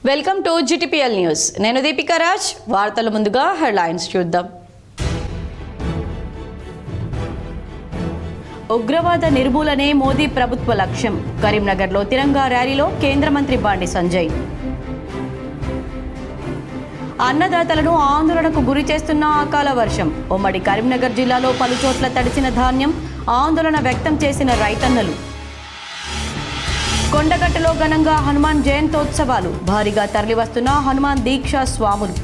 Welcome to GTPL news. నేను దీపికా రాజ్. వార్తల ముందుగా హెడ్లైన్స్ చూద్దాం. ఉగ్రవాద నిర్మూలనే మోదీ ప్రభుత్వ లక్ష్యం. కరీంనగర్లో తిరంగా ర్యాలీలో కేంద్ర మంత్రి బండి సంజయ్. అన్నదాతలను ఆందోళనకు గురి చేస్తున్న అకాల వర్షం. ఉమ్మడి కరీంనగర్ జిల్లాలో పలుచోట్ల తడిసిన ధాన్యం. ఆందోళన వ్యక్తం చేసిన రైతన్నలు. కొండగట్టులో ఘనంగా హనుమాన్ జయంతోత్సవాలు. భారీగా తరలివస్తున్న హనుమాన్ దీక్షా స్వాములు.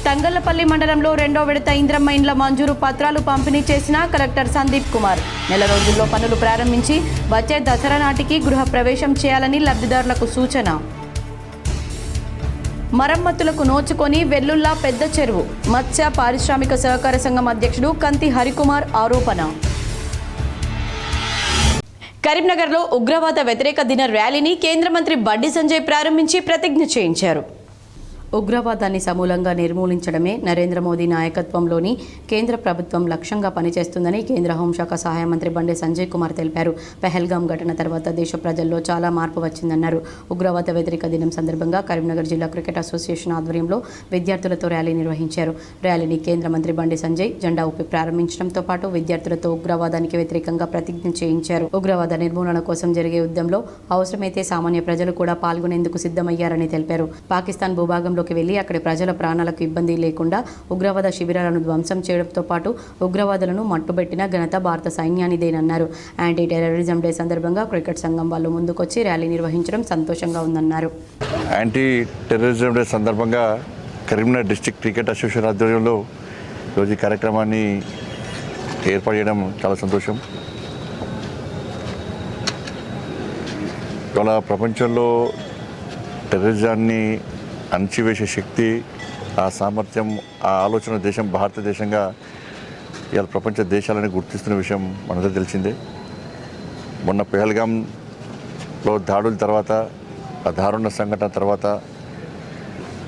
తంగళ్లపల్లి మండలంలో 2వ విడత ఇంద్రమ్మ ఇండ్ల మంజూరు పత్రాలు పంపిణీ చేసిన కలెక్టర్ సందీప్ కుమార్. నెల రోజుల్లో పనులు ప్రారంభించి వచ్చే దసరా నాటికి గృహ ప్రవేశం చేయాలని లబ్ధిదారులకు సూచన. మరమ్మతులకు నోచుకొని వెల్లుల్లా పెద్ద చెరువు. మత్స్య పారిశ్రామిక సహకార సంఘం అధ్యక్షుడు కంతి హరికుమార్ ఆరోపణ. కరీంనగర్లో ఉగ్రవాద వ్యతిరేక దిన ర్యాలీని కేంద్ర మంత్రి బండి సంజయ్ ప్రారంభించి ప్రతిజ్ఞ చేయించారు. ఉగ్రవాదాన్ని సమూలంగా నిర్మూలించడమే నరేంద్ర మోదీ నాయకత్వంలోని కేంద్ర ప్రభుత్వం లక్ష్యంగా పనిచేస్తుందని కేంద్ర హోంశాఖ సహాయ మంత్రి బండి సంజయ్ కుమార్ తెలిపారు. పెహల్గాం ఘటన తర్వాత దేశ ప్రజల్లో చాలా మార్పు వచ్చిందన్నారు. ఉగ్రవాద వ్యతిరేక దినం సందర్భంగా కరీంనగర్ జిల్లా క్రికెట్ అసోసియేషన్ ఆధ్వర్యంలో విద్యార్థులతో ర్యాలీ నిర్వహించారు. ర్యాలీని కేంద్ర మంత్రి బండి సంజయ్ జెండా ఊపి ప్రారంభించడంతో పాటు విద్యార్థులతో ఉగ్రవాదానికి వ్యతిరేకంగా ప్రతిజ్ఞ చేయించారు. ఉగ్రవాద నిర్మూలన కోసం జరిగే యుద్ధంలో అవసరమైతే సామాన్య ప్రజలు కూడా పాల్గొనేందుకు సిద్ధమయ్యారని తెలిపారు. పాకిస్తాన్ భూభాగంలో వెళ్లి అక్కడి ప్రజల ప్రాణాలకు ఇబ్బంది లేకుండా ఉగ్రవాద శిబిరాలను ధ్వంసం చేయడంతో పాటు ఉగ్రవాదులను మట్టుబెట్టిన ఘనత భారత సైన్యానిదేనన్నారు. యాంటీ టెర్రరిజం డే సందర్భంగా క్రికెట్ సంఘం వాళ్ళు ముందుకొచ్చి ర్యాలీ నిర్వహించడం సంతోషంగా ఉందన్నారు. యాంటీ టెర్రరిజం డే సందర్భంగా కరీంనగర్ డిస్ట్రిక్ట్ క్రికెట్ అసోసియేషన్ ఆధ్వర్యంలో ఈరోజు ఈ కార్యక్రమాన్ని ఏర్పాటు చేయడం చాలా సంతోషం. ఇవాళ ప్రపంచంలో టెర్రరిజాన్ని అణచివేసే శక్తి, ఆ సామర్థ్యం, ఆ ఆలోచన దేశం భారతదేశంగా ఇవాళ ప్రపంచ దేశాలని గుర్తిస్తున్న విషయం మనందరికీ తెలిసిందే. మొన్న పెహల్గాంలో దాడుల తర్వాత, ఆ దారుణ సంఘటన తర్వాత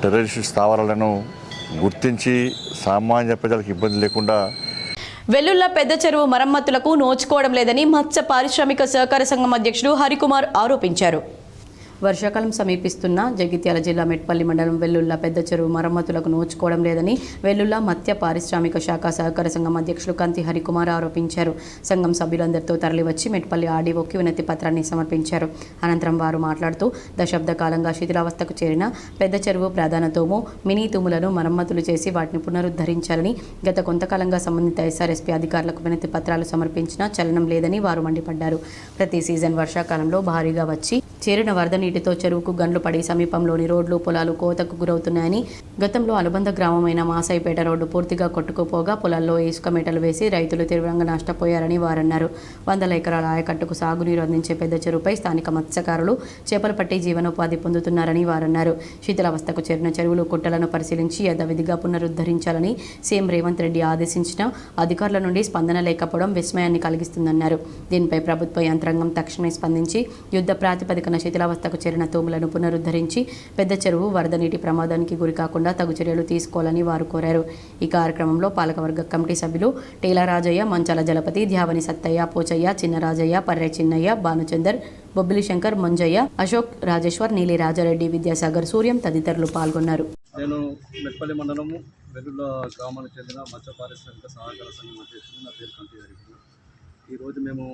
టెర్రరిస్ట్ స్థావరాలను గుర్తించి సామాన్య ప్రజలకు ఇబ్బంది లేకుండా వెల్లుల్లా పెద్ద చెరువు మరమ్మతులకు నోచుకోవడం లేదని మత్స్య పారిశ్రామిక సహకార సంఘం అధ్యక్షుడు హరికుమార్ ఆరోపించారు. వర్షాకాలం సమీపిస్తున్న జగిత్యాల జిల్లా మెట్పల్లి మండలం వెల్లుల్లా పెద్ద చెరువు మరమ్మతులకు నోచుకోవడం లేదని వెల్లుల్లా మత్స్య పారిశ్రామిక శాఖ సహకార సంఘం అధ్యక్షులు కంతి హరికుమార్ ఆరోపించారు. సంఘం సభ్యులందరితో తరలివచ్చి మెట్పల్లి ఆర్డీఓకి వినతి పత్రాన్ని సమర్పించారు. అనంతరం వారు మాట్లాడుతూ దశాబ్ద కాలంగా శిథిలావస్థకు చేరిన పెద్ద చెరువు ప్రధాన తూము, మినీ తూములను మరమ్మతులు చేసి వాటిని పునరుద్ధరించాలని గత కొంతకాలంగా సంబంధిత ఎస్ఆర్ఎస్పీ అధికారులకు వినతి పత్రాలు సమర్పించినా చలనం లేదని వారు మండిపడ్డారు. ప్రతి సీజన్ వర్షాకాలంలో భారీగా వచ్చి చేరిన వరద నీటితో చెరువుకు గండ్లు పడి సమీపంలోని రోడ్లు, పొలాలు కోతకు గురవుతున్నాయని, గతంలో అనుబంధ గ్రామమైన మాసాయిపేట రోడ్డు పూర్తిగా కొట్టుకుపోగా పొలాల్లో ఇసుక మేటలు వేసి రైతులు తీవ్రంగా నష్టపోయారని వారన్నారు. 100 ఎకరాల ఆయకట్టుకు సాగునీరు అందించే పెద్ద చెరువుపై స్థానిక మత్స్యకారులు చేపలు పట్టి జీవనోపాధి పొందుతున్నారని వారన్నారు. శీతలావస్థకు చేరిన చెరువులు, కుట్టలను పరిశీలించి యథావిధిగా పునరుద్ధరించాలని సీఎం రేవంత్ రెడ్డి ఆదేశించిన అధికారుల నుండి స్పందన లేకపోవడం విస్మయాన్ని కలిగిస్తుందన్నారు. దీనిపై ప్రభుత్వ యంత్రాంగం తక్షణమే స్పందించి యుద్ధ ప్రాతిపదికన శిథిలావస్థకు చేరిన తూములను పునరుద్ధరించి పెద్ద చెరువు వరద నీటి ప్రమాదానికి గురి కాకుండా తగు చర్యలు తీసుకోవాలని వారు కోరారు. ఈ కార్యక్రమంలో పాలకవర్గ కమిటీ సభ్యులు టీల రాజయ్య, మంచాల జలపతి, ధ్యావని సత్తయ్య, పోచయ్య, చిన్నరాజయ్య, పర్రె చిన్నయ్య, భానుచందర్, బొబ్బిలి శంకర్, మంజయ్య, అశోక్, రాజేశ్వర్, నీలి రాజారెడ్డి, విద్యాసాగర్, సూర్యం తదితరులు పాల్గొన్నారు. నేను మెట్పల్లి మండలము వెల్లుల్లా గ్రామానికి చెందిన మత్స్య పారిశ్రామిక సహకార సంఘం అధ్యక్షుడు. నా పేరు కంటి హరికుమార్. ఈరోజు మేము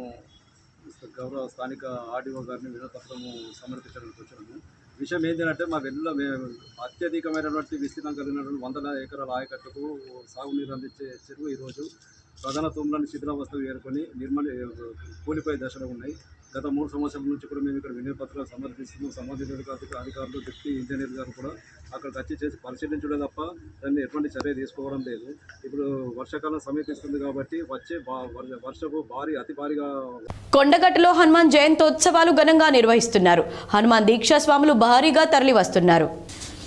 గౌరవ స్థానిక ఆర్డీఓ గారిని వినతిపత్రము సమర్పించడానికి వచ్చాము. విషయం ఏంటంటే మా వెల్లుల్లా మేము అత్యధికమైనటువంటి విస్తీర్ణం కలిగినటువంటి 100 ఎకరాల ఆయకట్టుకు సాగునీరు అందించే చెరువు ఈరోజు ప్రధాన తూములను శిథిలావస్థకు చేరుకొని కూలిపోయే దశలో ఉన్నాయి. గత 3 సంవత్సరాల నుంచి కూడా మేము ఇక్కడ వినతి పత్రాలు సమర్పిస్తున్నాం. సంబంధిత అధికారులు, డిప్యూటీ ఇంజనీర్ గారు కూడా అక్కడికి వచ్చి చేసి పరిశీలించడం తప్ప దాన్ని ఎటువంటి చర్య తీసుకోవడం లేదు. ఇప్పుడు వర్షాకాలం సమీపిస్తుంది కాబట్టి వచ్చే వర్షపు అతి భారీగా కొండగట్టులో హనుమాన్ జయంతోత్సవాలు ఘనంగా నిర్వహిస్తున్నారు. హనుమాన్ దీక్షా స్వాములు భారీగా తరలి వస్తున్నారు.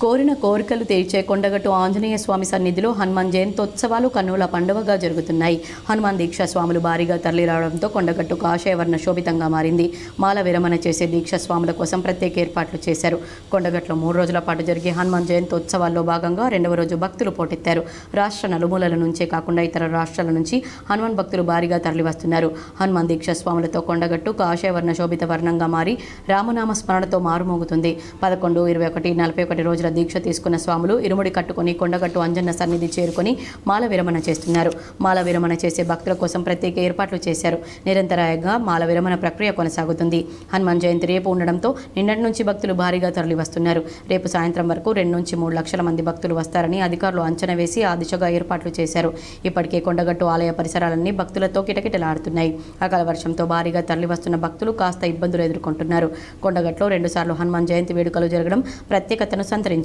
కోరిన కోరికలు తీర్చే కొండగట్టు ఆంజనేయ స్వామి సన్నిధిలో హనుమాన్ జయంతోత్సవాలు కన్నుల పండుగగా జరుగుతున్నాయి. హనుమాన్ దీక్ష స్వాములు భారీగా తరలిరావడంతో కొండగట్టు కాషాయవర్ణ శోభితంగా మారింది. మాల విరమణ చేసే దీక్ష స్వాముల కోసం ప్రత్యేక ఏర్పాట్లు చేశారు. కొండగట్లో 3 రోజుల పాటు జరిగే హనుమాన్ జయంతోత్సవాల్లో భాగంగా 2వ రోజు భక్తులు పోటెత్తారు. రాష్ట్ర నలుమూలల నుంచే కాకుండా ఇతర రాష్ట్రాల నుంచి హనుమాన్ భక్తులు భారీగా తరలివస్తున్నారు. హనుమాన్ దీక్ష స్వాములతో కొండగట్టు కాషాయవర్ణ శోభిత వర్ణంగా మారి రామనామ స్మరణతో మారుమోగుతుంది. 11, 21, 41 రోజుల దీక్ష తీసుకున్న స్వాములు ఇరుముడి కట్టుకుని కొండగట్టు అంజన్న సన్నిధి చేరుకొని మాల విరమణ చేస్తున్నారు. మాల విరమణ చేసే భక్తుల కోసం ప్రత్యేక ఏర్పాట్లు చేశారు. నిరంతరాయంగా మాల విరమణ ప్రక్రియ కొనసాగుతుంది. హనుమాన్ జయంతి రేపు ఉండడంతో నిన్నటి నుంచి భక్తులు భారీగా తరలి వస్తున్నారు. రేపు సాయంత్రం వరకు 2 నుంచి 3 లక్షల మంది భక్తులు వస్తారని అధికారులు అంచనా వేసి ఆ దిశగా ఏర్పాట్లు చేశారు. ఇప్పటికే కొండగట్టు ఆలయ పరిసరాలన్నీ భక్తులతో కిటకిటలాడుతున్నాయి. అకాల వర్షంతో భారీగా తరలి వస్తున్న భక్తులు కాస్త ఇబ్బందులు ఎదుర్కొంటున్నారు. కొండగట్లో 2 సార్లు హనుమాన్ జయంతి వేడుకలు జరగడం ప్రత్యేకతను సంతరించుకుంది.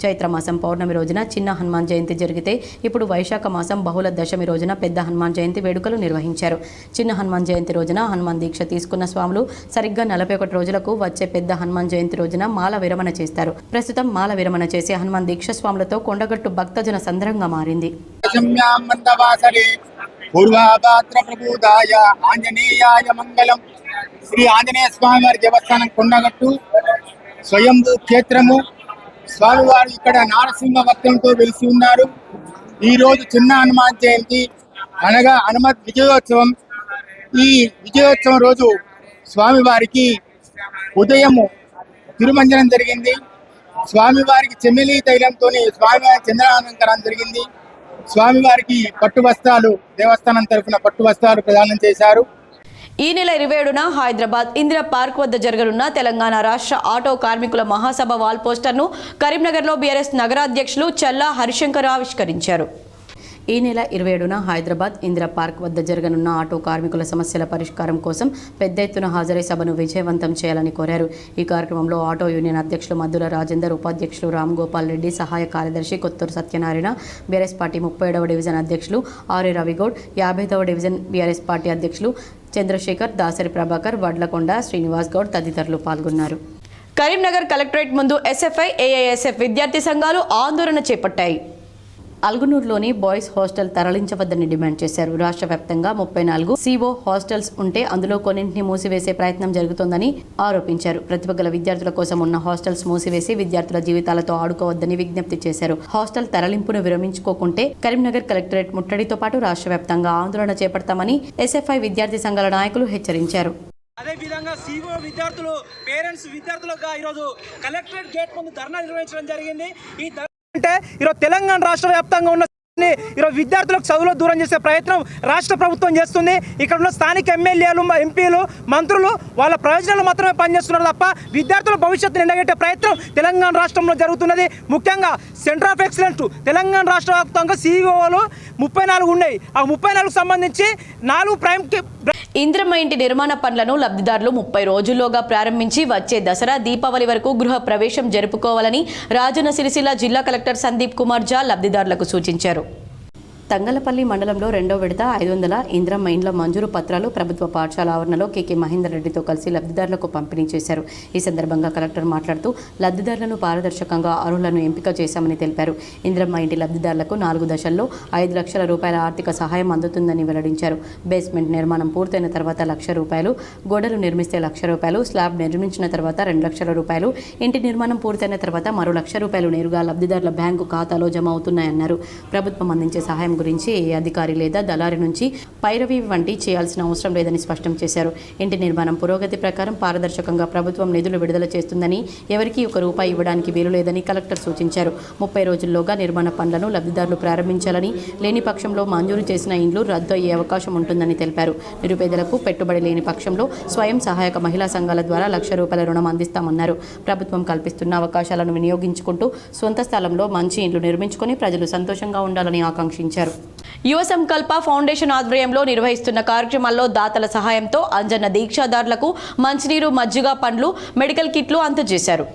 చైత్రమాసం పౌర్ణమి రోజున చిన్న హనుమాన్ జయంతి జరిగితే ఇప్పుడు వైశాఖ మాసం బహుళ దశమి రోజున పెద్ద హనుమాన్ జయంతి వేడుకలు నిర్వహించారు. చిన్న హనుమాన్ జయంతి రోజున హనుమాన్ దీక్ష తీసుకున్న స్వాములు సరిగ్గా 41 రోజులకు వచ్చే పెద్ద హనుమాన్ జయంతి రోజున మాల విరమణ చేస్తారు. ప్రస్తుతం మాల విరమణ చేసే హనుమాన్ దీక్ష స్వాములతో కొండగట్టు భక్తజన సంద్రంగా మారింది. ఆంజనేయాయ మంగళం. శ్రీ ఆంజనేయ స్వామి వారి దేవస్థానం కొండగట్టు స్వయంభూ క్షేత్రము. స్వామివారు ఇక్కడ నారసింహ భక్తులతో వెలిసి ఉన్నారు. ఈరోజు చిన్న హనుమాన్ జయంతి అనగా హనుమత్ విజయోత్సవం. ఈ విజయోత్సవం రోజు స్వామివారికి ఉదయము తిరుమంజనం జరిగింది. స్వామివారికి చెమ్మిలి తైలంతో స్వామివారి చంద్రాలంకరణ జరిగింది. స్వామివారికి పట్టు వస్త్రాలు దేవస్థానం తరఫున పట్టు వస్త్రాలు ప్రదానం చేశారు. ఈ నెల 27న హైదరాబాద్ ఇందిరా పార్క్ వద్ద జరగనున్న తెలంగాణ రాష్ట్ర ఆటో కార్మికుల మహాసభ వాల్ పోస్టర్ను కరీంనగర్లో బీఆర్ఎస్ నగరాధ్యక్షులు చల్లా హరిశంకర్ ఆవిష్కరించారు. ఈ నెల 27న హైదరాబాద్ ఇందిరా పార్క్ వద్ద జరగనున్న ఆటో కార్మికుల సమస్యల పరిష్కారం కోసం పెద్ద ఎత్తున హాజరై సభను విజయవంతం చేయాలని కోరారు. ఈ కార్యక్రమంలో ఆటో యూనియన్ అధ్యక్షులు మద్దుల రాజేందర్, ఉపాధ్యక్షులు రామ్ గోపాల్ రెడ్డి, సహాయ కార్యదర్శి కొత్తూరు సత్యనారాయణ, బీఆర్ఎస్ పార్టీ 37వ డివిజన్ అధ్యక్షులు ఆర్ఏ రవిగౌడ్, 55వ డివిజన్ బీఆర్ఎస్ పార్టీ అధ్యక్షులు చంద్రశేఖర్, దాసరి ప్రభాకర్, వడ్లకొండ శ్రీనివాస్ గౌడ్ తదితరులు పాల్గొన్నారు. కరీంనగర్ కలెక్టరేట్ ముందు ఎస్ఎఫ్ఐ, ఏఐఎస్ఎఫ్ విద్యార్థి సంఘాలు ఆందోళన చేపట్టాయి. అల్గునూరులోని బాయ్స్ హాస్టల్ తరలించవద్దని డిమాండ్ చేశారు. రాష్ట్ర వ్యాప్తంగా 34 సిఓ హాస్టల్స్ ఉంటే అందులో కొన్నింటిని మూసివేసే ప్రయత్నం జరుగుతోందని ఆరోపించారు. ప్రతిభ గల విద్యార్థుల కోసం ఉన్న హాస్టల్స్ మూసివేసి విద్యార్థుల జీవితాలతో ఆడుకోవద్దని విజ్ఞప్తి చేశారు. హాస్టల్ తరలింపును విరమించుకోకుంటే కరీంనగర్ కలెక్టరేట్ ముట్టడితో పాటు రాష్ట్ర వ్యాప్తంగా ఆందోళన చేపడతామని ఎస్ఎఫ్ఐ విద్యార్థి సంఘాల నాయకులు హెచ్చరించారు. అదేవిధంగా సిఓ విద్యార్థులు, పేరెంట్స్ విద్యార్థులుగా ఈరోజు కలెక్టరేట్ గేట్ ముందు ధర్నా నిర్వహించడం జరిగింది. ఈ అంటే ఈరోజు తెలంగాణ రాష్ట్ర వ్యాప్తంగా ఉన్న ఈరోజు విద్యార్థులకు చదువులో దూరం చేసే ప్రయత్నం రాష్ట్ర ప్రభుత్వం చేస్తుంది. ఇక్కడ ఉన్న స్థానిక ఎమ్మెల్యేలు, ఎంపీలు, మంత్రులు వాళ్ళ ప్రయోజనాలు మాత్రమే పనిచేస్తున్నారు తప్ప విద్యార్థుల భవిష్యత్తును ఎండగట్టే ప్రయత్నం తెలంగాణ రాష్ట్రంలో జరుగుతున్నది. ముఖ్యంగా సెంటర్ ఆఫ్ ఎక్సలెన్స్ తెలంగాణ రాష్ట్ర వ్యాప్తంగా సిఇఓలు 34 ఉన్నాయి. ఆ 34కు సంబంధించి 4 ప్రైమ్కి ఇంద్రమ్మ ఇంటి నిర్మాణ పనులను లబ్ధిదారులు 30 రోజుల్లోగా ప్రారంభించి వచ్చే దసరా, దీపావళి వరకు గృహ ప్రవేశం జరుపుకోవాలని రాజన్న సిరిసిల్ల జిల్లా కలెక్టర్ సందీప్ కుమార్ ఝా లబ్ధిదారులకు సూచించారు. తంగలపల్లి మండలంలో 2వ విడత 500 ఇంద్రమ్మ ఇండ్ల మంజూరు పత్రాలు ప్రభుత్వ పాఠశాల ఆవరణలో కేకే మహేందర్ రెడ్డితో కలిసి లబ్ధిదారులకు పంపిణీ చేశారు. ఈ సందర్భంగా కలెక్టర్ మాట్లాడుతూ లబ్ధిదారులను పారదర్శకంగా అర్హులను ఎంపిక చేశామని తెలిపారు. ఇంద్రమ్మ ఇంటి లబ్ధిదారులకు 4 దశల్లో 5 లక్షల రూపాయల ఆర్థిక సహాయం అందుతుందని వెల్లడించారు. బేస్మెంట్ నిర్మాణం పూర్తయిన తర్వాత ₹1,00,000, గోడలు నిర్మిస్తే ₹1,00,000, స్లాబ్ నిర్మించిన తర్వాత ₹2 లక్షల, ఇంటి నిర్మాణం పూర్తయిన తర్వాత మరో ₹1,00,000 నేరుగా లబ్ధిదారుల బ్యాంకు ఖాతాలో జమ అవుతున్నాయన్నారు. ప్రభుత్వం అందించే సహాయం గురించి ఏ అధికారి లేదా దళారి నుంచి పైరవి వంటి చేయాల్సిన అవసరం లేదని స్పష్టం చేశారు. ఇంటి నిర్మాణం పురోగతి ప్రకారం పారదర్శకంగా ప్రభుత్వం నిధులు విడుదల చేస్తుందని, ఎవరికీ ₹1 ఇవ్వడానికి వీలు లేదని కలెక్టర్ సూచించారు. 30 రోజుల్లోగా నిర్మాణ పనులను లబ్ధిదారులు ప్రారంభించాలని, లేని పక్షంలో మంజూరు చేసిన ఇండ్లు రద్దు అయ్యే అవకాశం ఉంటుందని తెలిపారు. నిరుపేదలకు పెట్టుబడి లేని పక్షంలో స్వయం సహాయక మహిళా సంఘాల ద్వారా ₹1,00,000 రుణం అందిస్తామన్నారు. ప్రభుత్వం కల్పిస్తున్న అవకాశాలను వినియోగించుకుంటూ సొంత స్థలంలో మంచి ఇండ్లు నిర్మించుకొని ప్రజలు సంతోషంగా ఉండాలని ఆకాంక్షించారు. యువ సంకల్ప ఫౌండేషన్ ఆధ్వర్యంలో నిర్వహిస్తున్న కార్యక్రమాల్లో దాతల సహాయంతో అంజన్న దీక్షాదారులకు మంచినీరు, మజ్జిగ, పండ్లు, మెడికల్ కిట్లు అందజేశారు.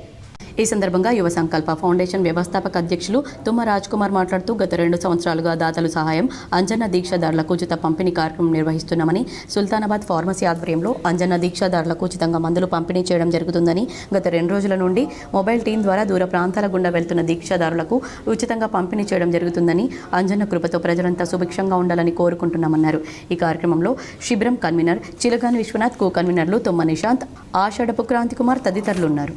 ఈ సందర్భంగా యువ సంకల్ప ఫౌండేషన్ వ్యవస్థాపక అధ్యక్షులు తుమ్మ రాజ్ కుమార్ మాట్లాడుతూ గత 2 సంవత్సరాలుగా దాతలు సహాయం అంజన్న దీక్షాదారులకు ఉచిత పంపిణీ కార్యక్రమం నిర్వహిస్తున్నామని, సుల్తానాబాద్ ఫార్మసీ ఆధ్వర్యంలో అంజన్న దీక్షాదారులకు ఉచితంగా మందులు పంపిణీ చేయడం జరుగుతుందని, గత 2 రోజుల నుండి మొబైల్ టీం ద్వారా దూర ప్రాంతాల గుండా వెళ్తున్న దీక్షాదారులకు ఉచితంగా పంపిణీ చేయడం జరుగుతుందని, అంజన్న కృపతో ప్రజలంతా సుభిక్షంగా ఉండాలని కోరుకుంటున్నామన్నారు. ఈ కార్యక్రమంలో శిబిరం కన్వీనర్ చిలగాని విశ్వనాథ్, కో కన్వీనర్లు తుమ్మ నిశాంత్, ఆషాఢపు క్రాంతి కుమార్ తదితరులు ఉన్నారు.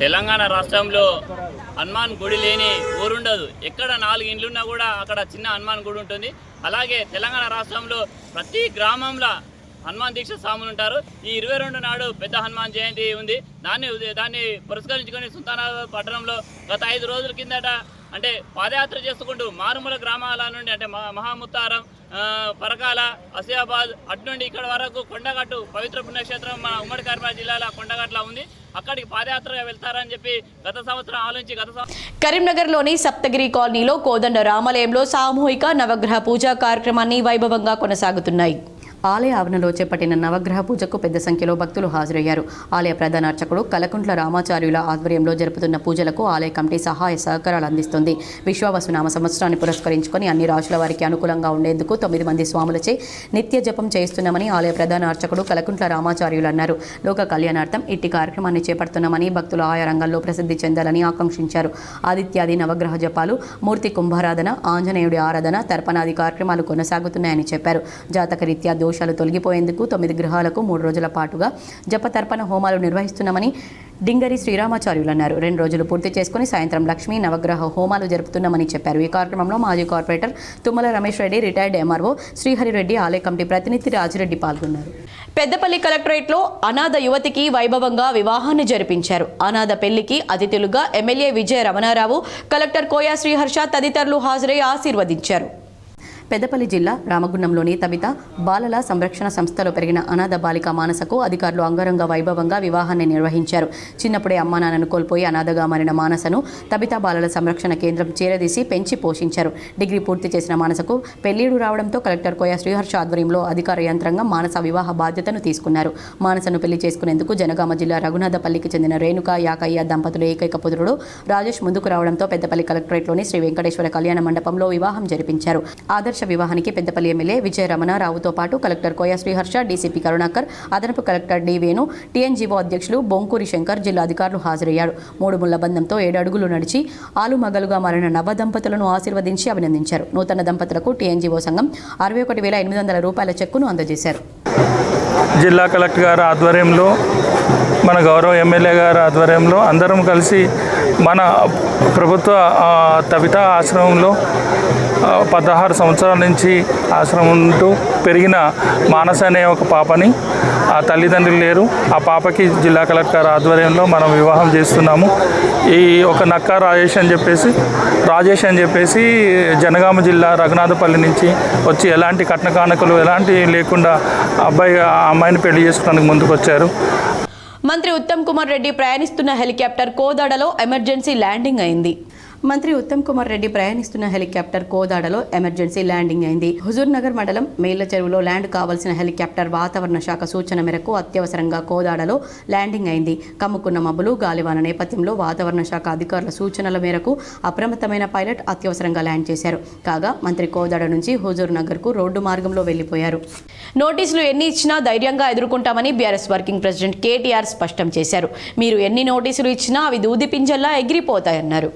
తెలంగాణ రాష్ట్రంలో హనుమాన్ గుడి లేని ఊరుండదు. ఎక్కడ 4 ఇండ్లున్నా కూడా అక్కడ చిన్న హనుమాన్ గుడి ఉంటుంది. అలాగే తెలంగాణ రాష్ట్రంలో ప్రతి గ్రామంలో హనుమాన్ దీక్ష స్వాములు ఉంటారు. ఈ 22 నాడు పెద్ద హనుమాన్ జయంతి ఉంది. దాన్ని పురస్కరించుకొని సుల్తానాబాద్ పట్టణంలో గత 5 రోజుల కిందట అంటే పాదయాత్ర చేసుకుంటూ మారుమూల గ్రామాల నుండి అంటే మహాముత్తారం, పరకాల, ఆసియాబాద్ అటు నుండి ఇక్కడ వరకు కొండగట్టు పవిత్ర పుణ్యక్షేత్రం మన ఉమ్మడి కరీంనగర్ జిల్లాలో కొండగట్టులో ఉంది. అక్కడికి పాదయాత్రగా వెళ్తారని చెప్పి గత సంవత్సరం ఆలోచించి కరీంనగర్లోని సప్తగిరి కాలనీలో కోదండ రామాలయంలో సామూహిక నవగ్రహ పూజా కార్యక్రమాన్ని వైభవంగా కొనసాగుతున్నాయి. ఆలయ ఆవరణలో చేపట్టిన నవగ్రహ పూజకు పెద్ద సంఖ్యలో భక్తులు హాజరయ్యారు. ఆలయ ప్రధాన అర్చకుడు కలకుంట్ల రామాచార్యుల ఆధ్వర్యంలో జరుపుతున్న పూజలకు ఆలయ కమిటీ సహాయ సహకారాలు అందిస్తుంది. విశ్వావసునామ సంవత్సరాన్ని పురస్కరించుకొని అన్ని రాశుల వారికి అనుకూలంగా ఉండేందుకు 9 మంది స్వాములచే నిత్య జపం చేయిస్తున్నామని ఆలయ ప్రధాన అర్చకుడు కలకుంట్ల రామాచార్యులు అన్నారు. లోక కళ్యాణార్థం ఇట్టి కార్యక్రమాన్ని చేపడుతున్నామని, భక్తులు ఆయా రంగాల్లో ప్రసిద్ధి చెందాలని ఆకాంక్షించారు. ఆదిత్యాది నవగ్రహ జపాలు, మూర్తి కుంభారాధన, ఆంజనేయుడి ఆరాధన, తర్పణాది కార్యక్రమాలు కొనసాగుతున్నాయని చెప్పారు. జాతకరీత్యా దోషాలు తొలగిపోయేందుకు 9 గృహాలకు 3 రోజుల పాటుగా జపతర్పణ హోమాలు నిర్వహిస్తున్నామని డింగరి శ్రీరామాచార్యులు అన్నారు. 2 రోజులు పూర్తి చేసుకుని సాయంత్రం లక్ష్మీ నవగ్రహ హోమాలు జరుపుతున్నామని చెప్పారు. ఈ కార్యక్రమంలో మాజీ corporator Tummala Ramesh Reddy, retired MRO Srihari Reddy, ఆలయ కమిటీ ప్రతినిధి రాజిరెడ్డి పాల్గొన్నారు. పెద్దపల్లి కలెక్టరేట్లో అనాథ యువతికి వైభవంగా వివాహాన్ని జరిపించారు. అనాథ పెళ్లికి అతిథులుగా ఎమ్మెల్యే విజయ రమణారావు, కలెక్టర్ కోయా శ్రీహర్ష తదితరులు హాజరై ఆశీర్వదించారు. పెద్దపల్లి జిల్లా రామగుండంలోని తబిత బాలల సంరక్షణ సంస్థలో పెరిగిన అనాథ బాలిక మానసకు అధికారులు అంగరంగ వైభవంగా వివాహాన్ని నిర్వహించారు. చిన్నప్పుడే అమ్మానాన్నను కోల్పోయి అనాథగా మారిన మానసను తబిత బాలల సంరక్షణ కేంద్రం చేరదీసి పెంచి పోషించారు. డిగ్రీ పూర్తి చేసిన మానసకు పెళ్లిడు రావడంతో కలెక్టర్ కోయా శ్రీహర్ష ఆధ్వర్యంలో అధికార యంత్రాంగం మానస వివాహ బాధ్యతను తీసుకున్నారు. మానసను పెళ్లి చేసుకునేందుకు జనగామ జిల్లా రఘునాథపల్లికి చెందిన రేణుక యాకయ్య దంపతుల ఏకైక పుత్రుడు రాజేష్ ముందుకు రావడంతో పెద్దపల్లి కలెక్టరేట్లోని శ్రీ వెంకటేశ్వర కళ్యాణ మండపంలో వివాహం జరిపించారు. ఆదర్శ వివాహానికి పెద్దపల్లి ఎమ్మెల్యే విజయ రమణారావుతో పాటు కలెక్టర్ కోయా శ్రీహర్ష, డీసీపీ కరుణాకర్, అదనపు కలెక్టర్ డి వేణు, టీఎన్జీఓ అధ్యక్షులు బొంకూరి శంకర్, జిల్లా అధికారులు హాజరయ్యారు. 3 ముళ్ల బంధంతో 7 అడుగులు నడిచి ఆలుమగలుగా మారిన నవ దంపతులను ఆశీర్వదించి అభినందించారు. నూతన దంపతులకు టీఎన్జీఓ సంఘం 61,800 రూపాయల చెక్కును అందజేశారు. జిల్లా కలెక్టర్ గారి ఆధ్వర్యంలో, మన గౌరవ ఎమ్మెల్యే గారి ఆధ్వర్యంలో అందరం కలిసి మన ప్రభుత్వ తబిత ఆశ్రమంలో 16 సంవత్సరాల నుంచి ఆశ్రమం ఉంటూ పెరిగిన మానస అనే ఒక పాపని, ఆ తల్లిదండ్రులు లేరు, ఆ పాపకి జిల్లా కలెక్టర్ ఆధ్వర్యంలో మనం వివాహం చేస్తున్నాము. ఈ ఒక నక్కా రాజేష్ అని చెప్పేసి జనగామ జిల్లా రఘునాథపల్లి నుంచి వచ్చి ఎలాంటి కట్న కానుకలు ఎలాంటి లేకుండా అమ్మాయిని పెళ్లి చేసుకోవడానికి ముందుకు వచ్చారు. మంత్రి ఉత్తమ్ కుమార్ రెడ్డి ప్రయాణిస్తున్న హెలికాప్టర్ కోదాడలో ఎమర్జెన్సీ ల్యాండింగ్ అయింది. మంత్రి ఉత్తమ్ కుమార్ రెడ్డి ప్రయాణిస్తున్న హెలికాప్టర్ కోదాడలో ఎమర్జెన్సీ ల్యాండింగ్ అయింది. హుజూర్ నగర్ మండలం మేళ్ల చెరువులో ల్యాండ్ కావాల్సిన హెలికాప్టర్ వాతావరణ శాఖ సూచన మేరకు అత్యవసరంగా కోదాడలో ల్యాండింగ్ అయింది. కమ్ముకున్న మబ్బులు, గాలివాన నేపథ్యంలో వాతావరణ శాఖ అధికారుల సూచనల మేరకు అప్రమత్తమైన పైలట్ అత్యవసరంగా ల్యాండ్ చేశారు. కాగా మంత్రి కోదాడ నుంచి హుజూర్ నగర్కు రోడ్డు మార్గంలో వెళ్లిపోయారు. నోటీసులు ఎన్ని ఇచ్చినా ధైర్యంగా ఎదుర్కొంటామని బీఆర్ఎస్ వర్కింగ్ ప్రెసిడెంట్ కేటీఆర్ స్పష్టం చేశారు. మీరు ఎన్ని నోటీసులు ఇచ్చినా అవి దూది పింజల్లా ఎగిరిపోతాయన్నారు.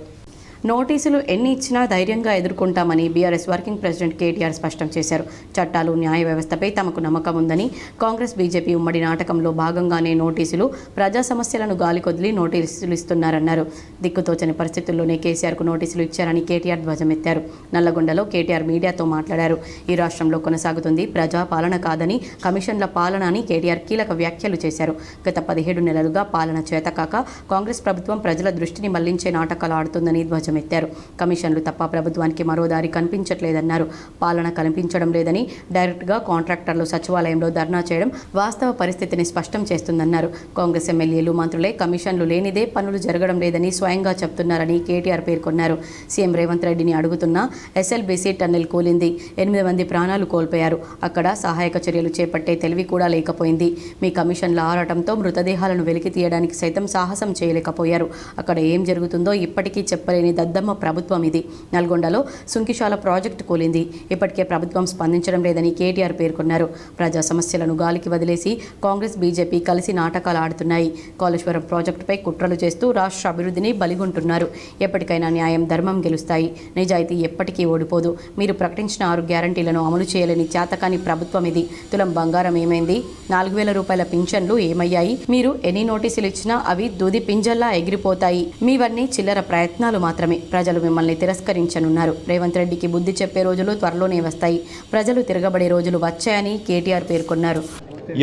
నోటీసులు ఎన్ని ఇచ్చినా ధైర్యంగా ఎదుర్కొంటామని బీఆర్ఎస్ వర్కింగ్ ప్రెసిడెంట్ కేటీఆర్ స్పష్టం చేశారు. చట్టాలు, న్యాయ వ్యవస్థపై తమకు నమ్మకం ఉందని, కాంగ్రెస్ బీజేపీ ఉమ్మడి నాటకంలో భాగంగానే నోటీసులు, ప్రజా సమస్యలను గాలికొదిలి నోటీసులు ఇస్తున్నారన్నారు. దిక్కుతోచని పరిస్థితుల్లోనే కేసీఆర్కు నోటీసులు ఇచ్చారని కేటీఆర్ ధ్వజమెత్తారు. నల్లగొండలో కేటీఆర్ మీడియాతో మాట్లాడారు. ఈ రాష్ట్రంలో కొనసాగుతుంది ప్రజా పాలన కాదని, కమిషన్ల పాలన అని కేటీఆర్ కీలక వ్యాఖ్యలు చేశారు. గత 17 నెలలుగా పాలన చేతకాక కాంగ్రెస్ ప్రభుత్వం ప్రజల దృష్టిని మళ్లించే నాటకాలు ఆడుతుందని ధ్వజం ధ్వజమెత్తారు. కమిషన్లు తప్ప ప్రభుత్వానికి మరో దారి కనిపించట్లేదన్నారు. పాలన కనిపించడం లేదని డైరెక్ట్గా కాంట్రాక్టర్లు సచివాలయంలో ధర్నా చేయడం వాస్తవ పరిస్థితిని స్పష్టం చేస్తుందన్నారు. కాంగ్రెస్ ఎమ్మెల్యేలు, మంత్రులే కమిషన్లు లేనిదే పనులు జరగడం లేదని స్వయంగా చెప్తున్నారని కేటీఆర్ పేర్కొన్నారు. సీఎం రేవంత్ రెడ్డిని అడుగుతున్న ఎస్ఎల్బీసీ టన్నెల్ కూలింది. 8 మంది ప్రాణాలు కోల్పోయారు. అక్కడ సహాయక చర్యలు చేపట్టే తెలివి కూడా లేకపోయింది. మీ కమిషన్ల ఆరాటంతో మృతదేహాలను వెలికి తీయడానికి సైతం సాహసం చేయలేకపోయారు. అక్కడ ఏం జరుగుతుందో ఇప్పటికీ చెప్పలేని దద్దమ్మ ప్రభుత్వం ఇది. నల్గొండలో సుంకిశాల ప్రాజెక్టు కూలింది. ఇప్పటికే ప్రభుత్వం స్పందించడం లేదని కేటీఆర్ పేర్కొన్నారు. ప్రజా సమస్యలను గాలికి వదిలేసి కాంగ్రెస్, బీజేపీ కలిసి నాటకాలు ఆడుతున్నాయి. కాళేశ్వరం ప్రాజెక్టుపై కుట్రలు చేస్తూ రాష్ట్ర అభివృద్ధిని బలిగొంటున్నారు. ఎప్పటికైనా న్యాయం, ధర్మం గెలుస్తాయి. నిజాయితీ ఎప్పటికీ ఓడిపోదు. మీరు ప్రకటించిన 6 గ్యారంటీలను అమలు చేయలేని చేతకాని ప్రభుత్వం ఇది. తులం బంగారం ఏమైంది? 4,000 రూపాయల పింఛన్లు ఏమయ్యాయి? మీరు ఎన్ని నోటీసులు ఇచ్చినా అవి దూది పింజల్లా ఎగిరిపోతాయి. మీవన్నీ చిల్లర ప్రయత్నాలు మాత్రమే. ప్రజలు మిమ్మల్ని తిరస్కరించనున్నారు. రేవంత్ రెడ్డికి బుద్ధి చెప్పే రోజులు త్వరలోనే వస్తాయి. ప్రజలు తిరగబడే రోజులు వచ్చాయని కేటీఆర్ పేర్కొన్నారు.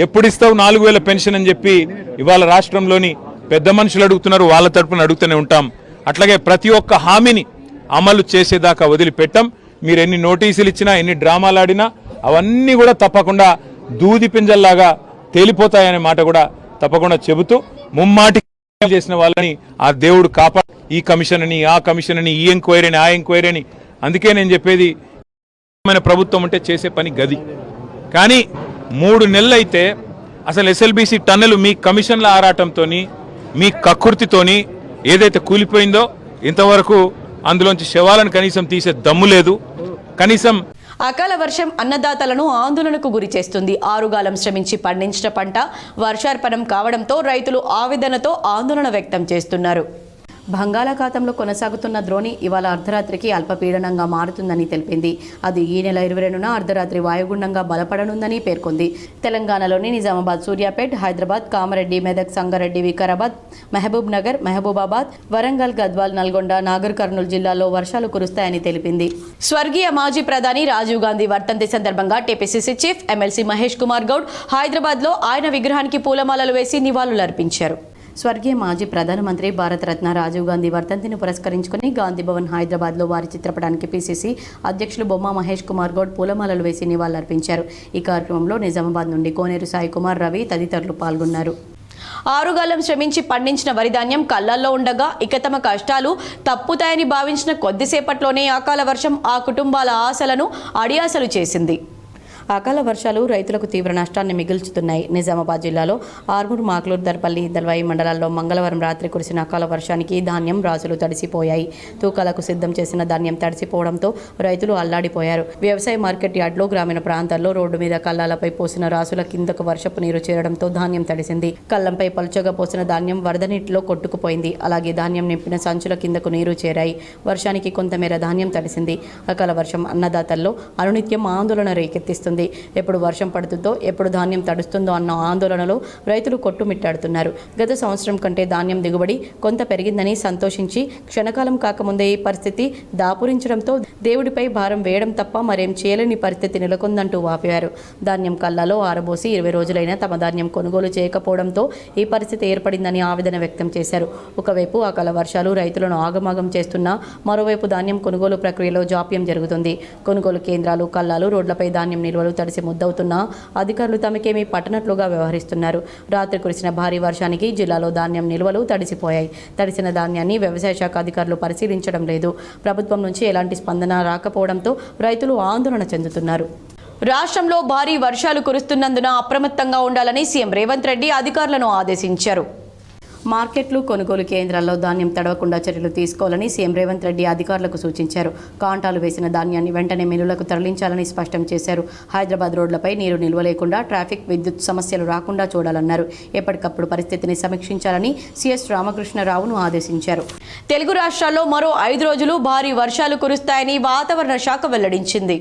ఎప్పుడిస్తావు 4,000 పెన్షన్ అని చెప్పి ఇవాళ రాష్ట్రంలోని పెద్ద మనుషులు అడుగుతున్నారు. వాళ్ళ తరపున అడుగుతూనే ఉంటాం. అట్లాగే ప్రతి ఒక్క హామీని అమలు చేసేదాకా వదిలిపెట్టాం. మీరు ఎన్ని నోటీసులు ఇచ్చినా, ఎన్ని డ్రామాలు ఆడినా అవన్నీ కూడా తప్పకుండా దూది పింజల్లాగా తేలిపోతాయనే మాట కూడా తప్పకుండా చెబుతూ ముమ్మాటి చేసిన వాళ్ళని ఆ దేవుడు కాపాడు. ఈ కమిషన్ అని, ఆ కమిషన్ అని, ఈ ఎంక్వైరీ అని, ఆ ఎంక్వైరీ అని. అందుకే నేను చెప్పేది, ప్రభుత్వం అంటే చేసే పని గది. కానీ 3 నెలలు అయితే అసలు ఎస్ఎల్బీసీ టన్నెల్ మీ కమిషన్ల ఆరాటంతో, మీ కక్కుర్తితోని ఏదైతే కూలిపోయిందో ఇంతవరకు అందులోంచి శవాలను కనీసం తీసే దమ్ము లేదు. కనీసం అకాల వర్షం అన్నదాతలను ఆందోళనకు గురి చేస్తుంది. ఆరుగాలం శ్రమించి పండించిన పంట వర్షార్పణం కావడంతో రైతులు ఆవేదనతో ఆందోళన వ్యక్తం చేస్తున్నారు. బంగాళాఖాతంలో కొనసాగుతున్న ద్రోణి ఇవాళ అర్ధరాత్రికి అల్పపీడనంగా మారుతుందని తెలిపింది. అది ఈ నెల 22న అర్ధరాత్రి వాయుగుండంగా బలపడనుందని పేర్కొంది. తెలంగాణలోని నిజామాబాద్, సూర్యాపేట్, హైదరాబాద్, కామారెడ్డి, మెదక్, సంగారెడ్డి, వికారాబాద్, మహబూబ్ నగర్, మహబూబాబాద్, వరంగల్, గద్వాల్, నల్గొండ, నాగర్ కర్నూలు జిల్లాల్లో వర్షాలు కురుస్తాయని తెలిపింది. స్వర్గీయ మాజీ ప్రధాని రాజీవ్ గాంధీ వర్ధంతి సందర్భంగా TPCC chief MLC Mahesh Kumar Goud హైదరాబాద్లో ఆయన విగ్రహానికి పూలమాలలు వేసి నివాళులర్పించారు. స్వర్గీయ మాజీ ప్రధానమంత్రి, భారతరత్న రాజీవ్ గాంధీ వర్ధంతిని పురస్కరించుకుని గాంధీ భవన్ హైదరాబాద్లో వారి చిత్రపటానికి పీసీసీ అధ్యక్షులు బొమ్మ మహేష్ కుమార్ గౌడ్ పూలమాలలు వేసి నివాళులర్పించారు. ఈ కార్యక్రమంలో నిజామాబాద్ నుండి కోనేరు సాయి కుమార్, రవి తదితరులు పాల్గొన్నారు. ఆరుగాలం శ్రమించి పండించిన వరిధాన్యం కళ్ళల్లో ఉండగా ఇక తమ కష్టాలు తప్పుతాయని భావించిన కొద్దిసేపట్లోనే అకాల వర్షం ఆ కుటుంబాల ఆశలను అడియాసలు చేసింది. అకాల వర్షాలు రైతులకు తీవ్ర నష్టాన్ని మిగుల్చుతున్నాయి. నిజామాబాద్ జిల్లాలో ఆర్మూర్, మాక్లూర్, దర్పల్లి, దల్వాయి మండలాల్లో మంగళవారం రాత్రి కురిసిన అకాల వర్షానికి ధాన్యం రాసులు తడిసిపోయాయి. తూకాలకు సిద్ధం చేసిన ధాన్యం తడిసిపోవడంతో రైతులు అల్లాడిపోయారు. వ్యవసాయ మార్కెట్ యార్డ్లో, గ్రామీణ ప్రాంతాల్లో రోడ్డు మీద కల్లాలపై పోసిన రాసుల కిందకు వర్షపు నీరు చేరడంతో ధాన్యం తడిసింది. కళ్లంపై పలుచగా పోసిన ధాన్యం వరద నీటిలో కొట్టుకుపోయింది. అలాగే ధాన్యం నింపిన సంచుల కిందకు నీరు చేరాయి. వర్షానికి కొంతమేర ధాన్యం తడిసింది. అకాల వర్షం అన్నదాతల్లో అనునిత్యం ఆందోళన రేకెత్తిస్తుంది. ఎప్పుడు వర్షం పడుతుందో, ఎప్పుడు ధాన్యం తడుస్తుందో అన్న ఆందోళనలో రైతులు కొట్టుమిట్టాడుతున్నారు. గత సంవత్సరం కంటే ధాన్యం దిగుబడి కొంత పెరిగిందని సంతోషించి క్షణకాలం కాకముందే ఈ పరిస్థితి దాపురించడంతో దేవుడిపై భారం వేయడం తప్ప మరేం చేయలేని పరిస్థితి నెలకొందంటూ వాపోయారు. ధాన్యం కళ్ళలో ఆరబోసి 20 రోజులైనా తమ ధాన్యం కొనుగోలు చేయకపోవడంతో ఈ పరిస్థితి ఏర్పడిందని ఆవేదన వ్యక్తం చేశారు. ఒకవైపు అకాల వర్షాలు రైతులను ఆగమాగం చేస్తున్నా మరోవైపు ధాన్యం కొనుగోలు ప్రక్రియలో జాప్యం జరుగుతుంది. కొనుగోలు కేంద్రాలు, కళ్ళాలు, రోడ్లపై ధాన్యం నిల్వలు తడిసి ముద్దవుతున్నా అధికారులు తమకేమీ పట్టనట్లుగా వ్యవహరిస్తున్నారు. రాత్రి కురిసిన భారీ వర్షానికి జిల్లాలో ధాన్యం నిల్వలు తడిసిపోయాయి. తడిసిన ధాన్యాన్ని వ్యవసాయ శాఖ అధికారులు పరిశీలించడం లేదు. ప్రభుత్వం నుంచి ఎలాంటి స్పందన రాకపోవడంతో రైతులు ఆందోళన చెందుతున్నారు. రాష్ట్రంలో భారీ వర్షాలు కురుస్తున్నందున అప్రమత్తంగా ఉండాలని సీఎం రేవంత్ రెడ్డి అధికారులను ఆదేశించారు. మార్కెట్లు, కొనుగోలు కేంద్రాల్లో ధాన్యం తడవకుండా చర్యలు తీసుకోవాలని సీఎం రేవంత్ రెడ్డి అధికారులకు సూచించారు. కాంటాలు వేసిన ధాన్యాన్ని వెంటనే మిల్లులకు తరలించాలని స్పష్టం చేశారు. హైదరాబాద్ రోడ్లపై నీరు నిల్వ లేకుండా, ట్రాఫిక్, విద్యుత్ సమస్యలు రాకుండా చూడాలన్నారు. ఎప్పటికప్పుడు పరిస్థితిని సమీక్షించాలని సీఎస్ రామకృష్ణరావును ఆదేశించారు. తెలుగు రాష్ట్రాల్లో మరో 5 రోజులు భారీ వర్షాలు కురుస్తాయని వాతావరణ శాఖ వెల్లడించింది.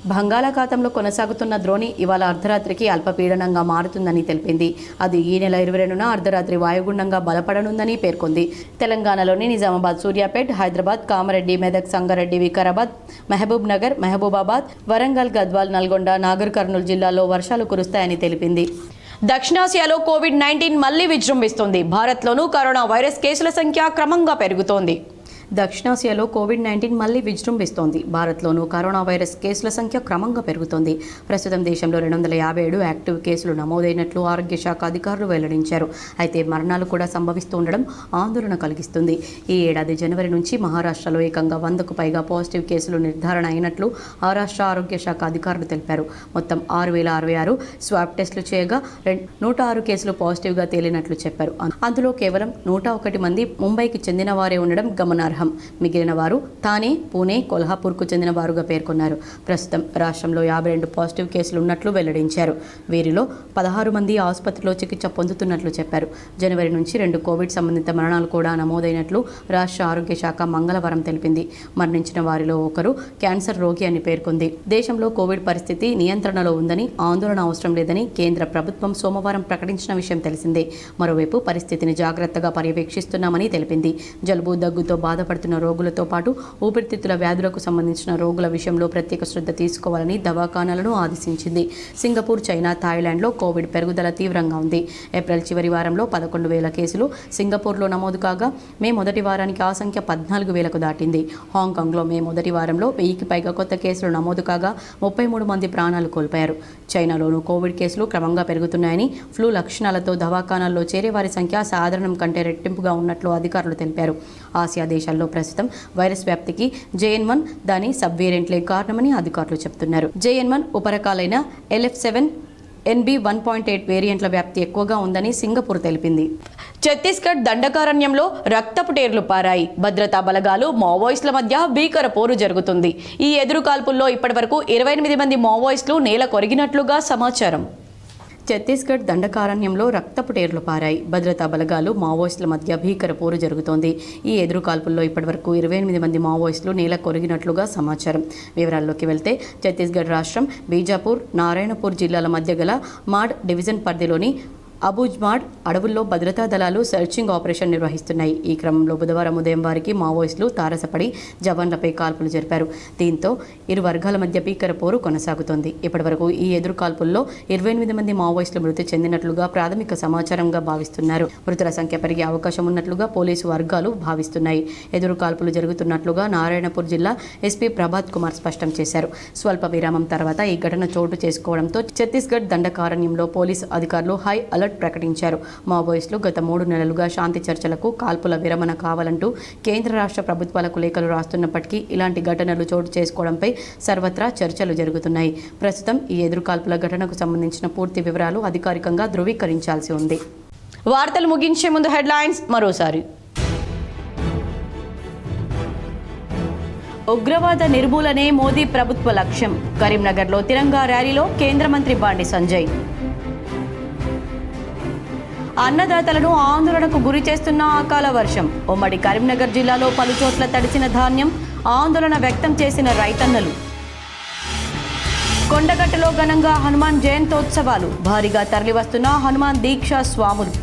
బంగాళాఖాతంలో కొనసాగుతున్న ద్రోణి ఇవాళ అర్ధరాత్రికి అల్పపీడనంగా మారుతుందని తెలిపింది. అది ఈ నెల 22న అర్ధరాత్రి వాయుగుండంగా బలపడనుందని పేర్కొంది. తెలంగాణలోని నిజామాబాద్, సూర్యాపేట్, హైదరాబాద్, కామారెడ్డి, మెదక్, సంగారెడ్డి, వికారాబాద్, మహబూబ్ నగర్, మహబూబాబాద్, వరంగల్, గద్వాల్, నల్గొండ, నాగర్ కర్నూలు జిల్లాల్లో వర్షాలు కురుస్తాయని తెలిపింది. దక్షిణాసియాలో కోవిడ్-19 మళ్లీ విజృంభిస్తోంది. భారత్లోనూ కరోనా వైరస్ కేసుల సంఖ్య క్రమంగా పెరుగుతోంది. దక్షిణాసియాలో కోవిడ్-19 మళ్లీ విజృంభిస్తోంది. భారత్లోనూ కరోనా వైరస్ కేసుల సంఖ్య క్రమంగా పెరుగుతోంది. ప్రస్తుతం దేశంలో 257 యాక్టివ్ కేసులు నమోదైనట్లు ఆరోగ్య శాఖ అధికారులు వెల్లడించారు. అయితే మరణాలు కూడా సంభవిస్తుండడం ఆందోళన కలిగిస్తుంది. ఈ ఏడాది జనవరి నుంచి మహారాష్ట్రలో ఏకంగా 100కు పైగా పాజిటివ్ కేసులు నిర్ధారణ అయినట్లు ఆ రాష్ట్ర ఆరోగ్య శాఖ అధికారులు తెలిపారు. మొత్తం 6066 స్వాబ్ టెస్టులు చేయగా 106 కేసులు పాజిటివ్గా తేలినట్లు చెప్పారు. అందులో కేవలం 101 మంది ముంబైకి చెందిన వారే ఉండడం గమనార్హం. మిగిలిన వారు థానే, పూణే, కొల్హాపూర్కు చెందిన వారుగా పేర్కొన్నారు. ప్రస్తుతం రాష్ట్రంలో 52 పాజిటివ్ కేసులు ఉన్నట్లు వెల్లడించారు. వీరిలో 16 మంది ఆసుపత్రిలో చికిత్స పొందుతున్నట్లు చెప్పారు. జనవరి నుంచి 2 కోవిడ్ సంబంధిత మరణాలు కూడా నమోదైనట్లు రాష్ట్ర ఆరోగ్య శాఖ మంగళవారం తెలిపింది. మరణించిన వారిలో ఒకరు క్యాన్సర్ రోగి అని పేర్కొంది. దేశంలో కోవిడ్ పరిస్థితి నియంత్రణలో ఉందని, ఆందోళన అవసరం లేదని కేంద్ర ప్రభుత్వం సోమవారం ప్రకటించిన విషయం తెలిసిందే. మరోవైపు పరిస్థితిని జాగ్రత్తగా పర్యవేక్షిస్తున్నామని తెలిపింది. జలుబు, దగ్గుతో బాధపడుతున్న రోగులతో పాటు ఊపిరితిత్తుల వ్యాధులకు సంబంధించిన రోగుల విషయంలో ప్రత్యేక శ్రద్ధ తీసుకోవాలని దవాఖానాలను ఆదేశించింది. సింగపూర్, చైనా, థాయిలాండ్లో కోవిడ్ పెరుగుదల తీవ్రంగా ఉంది. ఏప్రిల్ చివరి వారంలో 11,000 కేసులు సింగపూర్లో నమోదు కాగా మే మొదటి వారానికి ఆ సంఖ్య 14,000కు దాటింది. హాంకాంగ్లో మే మొదటి వారంలో 1000కి పైగా కొత్త కేసులు నమోదు కాగా 33 మంది ప్రాణాలు కోల్పోయారు. చైనాలోనూ కోవిడ్ కేసులు క్రమంగా పెరుగుతున్నాయని, ఫ్లూ లక్షణాలతో దవాఖానాల్లో చేరే వారి సంఖ్య సాధారణం కంటే రెట్టింపుగా ఉన్నట్లు అధికారులు తెలిపారు. ఆసియా దేశాల్లో ప్రస్తుతం వైరస్ వ్యాప్తికి JN1 దాని సబ్ వేరియంట్లే కారణమని అధికారులు చెబుతున్నారు. JN1 ఉపరకాలైన LF7 NB 1.8 వేరియంట్ల వ్యాప్తి ఎక్కువగా ఉందని సింగపూర్ తెలిపింది. ఛత్తీస్గఢ్ దండకారణ్యంలో రక్తపు టేర్లు పారాయి. భద్రతా బలగాలు, మావోయిస్టుల మధ్య భీకర పోరు జరుగుతుంది. ఈ ఎదురుకాల్పుల్లో ఇప్పటివరకు 28 మంది మావోయిస్టులు నేల కొరిగినట్లుగా సమాచారం. ఛత్తీస్గఢ్ దండకారణ్యంలో రక్తపు టేర్లు పారాయి. భద్రతా బలగాలు, మావోయిస్టుల మధ్య భీకర పోరు జరుగుతోంది. ఈ ఎదురుకాల్పుల్లో ఇప్పటివరకు 28 మంది మావోయిస్టులు నేల కొరిగినట్లుగా సమాచారం. వివరాల్లోకి వెళ్తే ఛత్తీస్గఢ్ రాష్ట్రం బీజాపూర్, నారాయణపూర్ జిల్లాల మధ్య గల మాడ్ డివిజన్ పరిధిలోని అబుజ్మాడ్ అడవుల్లో భద్రతా దళాలు సెర్చింగ్ ఆపరేషన్ నిర్వహిస్తున్నాయి. ఈ క్రమంలో బుధవారం ఉదయం వారికి మావోయిస్టులు తారసపడి జవాన్లపై కాల్పులు జరిపారు. దీంతో ఇరు వర్గాల మధ్య భీకర పోరు కొనసాగుతోంది. ఇప్పటివరకు ఈ ఎదురు కాల్పుల్లో 28 మంది మావోయిస్టులు మృతి చెందినట్లుగా ప్రాథమిక సమాచారంగా భావిస్తున్నారు. మృతుల సంఖ్య పెరిగే అవకాశం ఉన్నట్లుగా పోలీసు వర్గాలు భావిస్తున్నాయి. ఎదురు కాల్పులు జరుగుతున్నట్లుగా నారాయణపూర్ జిల్లా ఎస్పీ ప్రభాత్ కుమార్ స్పష్టం చేశారు. స్వల్ప విరామం తర్వాత ఈ ఘటన చోటు చేసుకోవడంతో ఛత్తీస్గఢ్ దండకారణ్యంలో పోలీసు అధికారులు హై అలర్ట్ ప్రకటించారు. మావోయిస్టులు గత 3 నెలలుగా శాంతి చర్చలకు, కాల్పుల విరమణ కావాలంటూ కేంద్ర రాష్ట్ర ప్రభుత్వాలకు లేఖలు రాస్తున్నప్పటికీ ఇలాంటి ఘటనలు చోటు చేసుకోవడంపై సర్వత్రా చర్చలు జరుగుతున్నాయి. ప్రస్తుతం ఈ ఎదురు కాల్పుల ఘటనకు సంబంధించిన పూర్తి వివరాలు అధికారికంగా ధృవీకరించాల్సి ఉంది. వార్తలు ముగించే ముందు హెడ్లైన్స్ మరోసారి. ఉగ్రవాద నిర్మూలనే మోదీ ప్రభుత్వ లక్ష్యం. కరీంనగర్లో తిరంగా ర్యాలీలో కేంద్ర మంత్రి బండి సంజయ్. అన్నదాతలను ఆందోళనకు గురి చేస్తున్న అకాల వర్షం. ఉమ్మడి కరీంనగర్ జిల్లాలో పలుచోట్ల తడిసిన ధాన్యం. ఆందోళన వ్యక్తం చేసిన రైతన్నలు. కొండగట్టులో ఘనంగా హనుమాన్ జయంతోత్సవాలు. భారీగా తరలివస్తున్న హనుమాన్ దీక్షా స్వాములు.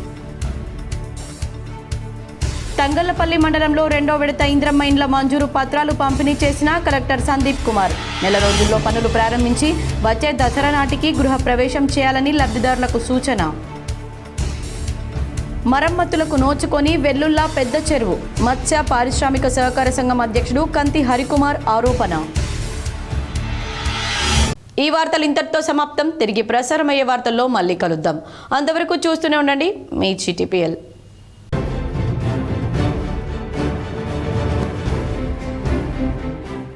తంగళ్లపల్లి మండలంలో 2వ విడత ఇంద్రమ్మ ఇండ్ల మంజూరు పత్రాలు పంపిణీ చేసిన కలెక్టర్ సందీప్ కుమార్. నెల రోజుల్లో పనులు ప్రారంభించి వచ్చే దసరా నాటికి గృహ ప్రవేశం చేయాలని లబ్ధిదారులకు సూచన. మరమ్మతులకు నోచుకొని వెల్లుల్లా పెద్ద చెరువు. మత్స్య పారిశ్రామిక సహకార సంఘం అధ్యక్షుడు కంతి హరికుమార్ ఆరోపణ. ఈ వార్తలు ఇంతటితో సమాప్తం. తిరిగి ప్రసారమయ్యే వార్తల్లో మళ్ళీ కలుద్దాం. అంతవరకు చూస్తూనే ఉండండి మీ GTPL.